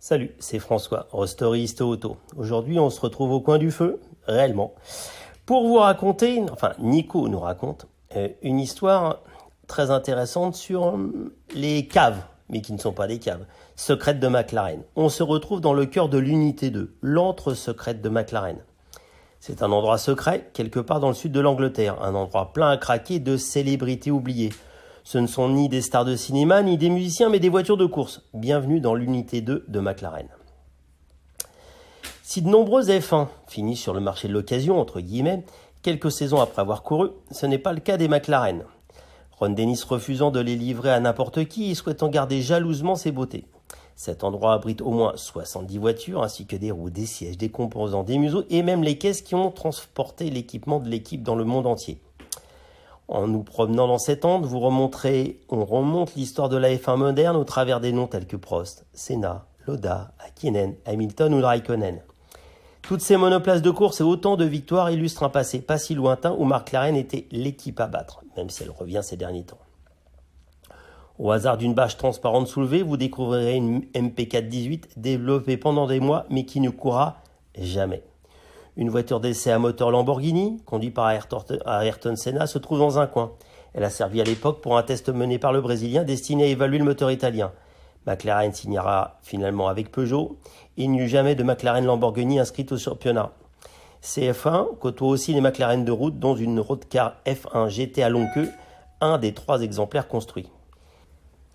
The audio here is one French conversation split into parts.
Salut, c'est François, rosteriste auto. Aujourd'hui, on se retrouve au coin du feu, réellement, pour vous raconter, enfin Nico nous raconte, une histoire très intéressante sur les caves, mais qui ne sont pas des caves, secrètes de McLaren. On se retrouve dans le cœur de l'unité 2, l'antre secrète de McLaren. C'est un endroit secret, quelque part dans le sud de l'Angleterre, un endroit plein à craquer de célébrités oubliées. Ce ne sont ni des stars de cinéma, ni des musiciens, mais des voitures de course. Bienvenue dans l'unité 2 de McLaren. Si de nombreuses F1 finissent sur le marché de l'occasion, entre guillemets, quelques saisons après avoir couru, ce n'est pas le cas des McLaren. Ron Dennis refusant de les livrer à n'importe qui et souhaitant garder jalousement ses beautés. Cet endroit abrite au moins 70 voitures, ainsi que des roues, des sièges, des composants, des museaux et même les caisses qui ont transporté l'équipement de l'équipe dans le monde entier. En nous promenant dans cette onde, on remonte l'histoire de la F1 moderne au travers des noms tels que Prost, Senna, Lauda, Hakkinen, Hamilton ou Raikkonen. Toutes ces monoplaces de course et autant de victoires illustrent un passé pas si lointain où McLaren était l'équipe à battre, même si elle revient ces derniers temps. Au hasard d'une bâche transparente soulevée, vous découvrirez une MP418 développée pendant des mois mais qui ne courra jamais. Une voiture d'essai à moteur Lamborghini, conduite par Ayrton Senna, se trouve dans un coin. Elle a servi à l'époque pour un test mené par le Brésilien destiné à évaluer le moteur italien. McLaren signera finalement avec Peugeot. Il n'y eut jamais de McLaren Lamborghini inscrite au championnat. CF1 côtoie aussi les McLaren de route, dont une roadcar F1 GT à longue queue, un des 3 exemplaires construits.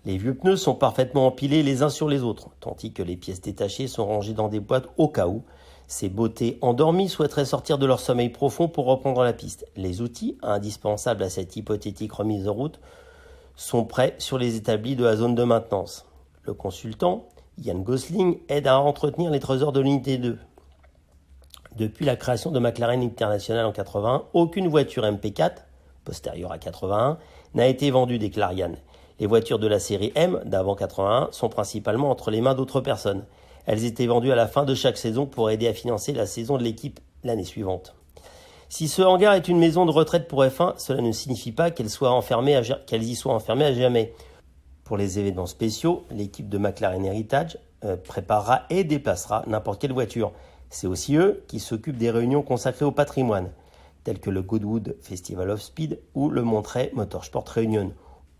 Les vieux pneus sont parfaitement empilés les uns sur les autres, tandis que les pièces détachées sont rangées dans des boîtes au cas où. Ces beautés endormies souhaiteraient sortir de leur sommeil profond pour reprendre la piste. Les outils, indispensables à cette hypothétique remise en route, sont prêts sur les établis de la zone de maintenance. Le consultant, Ian Gosling, aide à entretenir les trésors de l'unité 2. Depuis la création de McLaren International en 81, aucune voiture MP4, postérieure à 81, n'a été vendue, déclare Ian. Les voitures de la série M, d'avant 81, sont principalement entre les mains d'autres personnes. Elles étaient vendues à la fin de chaque saison pour aider à financer la saison de l'équipe l'année suivante. Si ce hangar est une maison de retraite pour F1, cela ne signifie pas qu'elles y soient enfermées à jamais. Pour les événements spéciaux, l'équipe de McLaren Heritage préparera et déplacera n'importe quelle voiture. C'est aussi eux qui s'occupent des réunions consacrées au patrimoine, telles que le Goodwood Festival of Speed ou le Montreal Motorsport Reunion.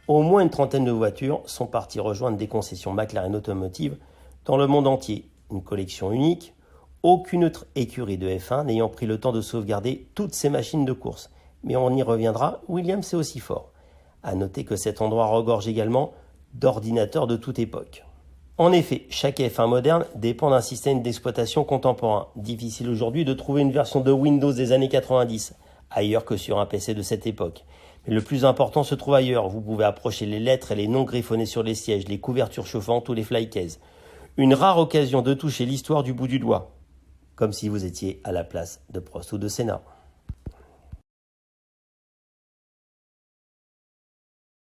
Au moins une trentaine de voitures sont parties rejoindre des concessions McLaren Automotive dans le monde entier, une collection unique, aucune autre écurie de F1 n'ayant pris le temps de sauvegarder toutes ces machines de course. Mais on y reviendra, Williams est aussi fort. À noter que cet endroit regorge également d'ordinateurs de toute époque. En effet, chaque F1 moderne dépend d'un système d'exploitation contemporain. Difficile aujourd'hui de trouver une version de Windows des années 90, ailleurs que sur un PC de cette époque. Mais le plus important se trouve ailleurs. Vous pouvez approcher les lettres et les noms griffonnés sur les sièges, les couvertures chauffantes ou les flycases. Une rare occasion de toucher l'histoire du bout du doigt, comme si vous étiez à la place de Prost ou de Senna.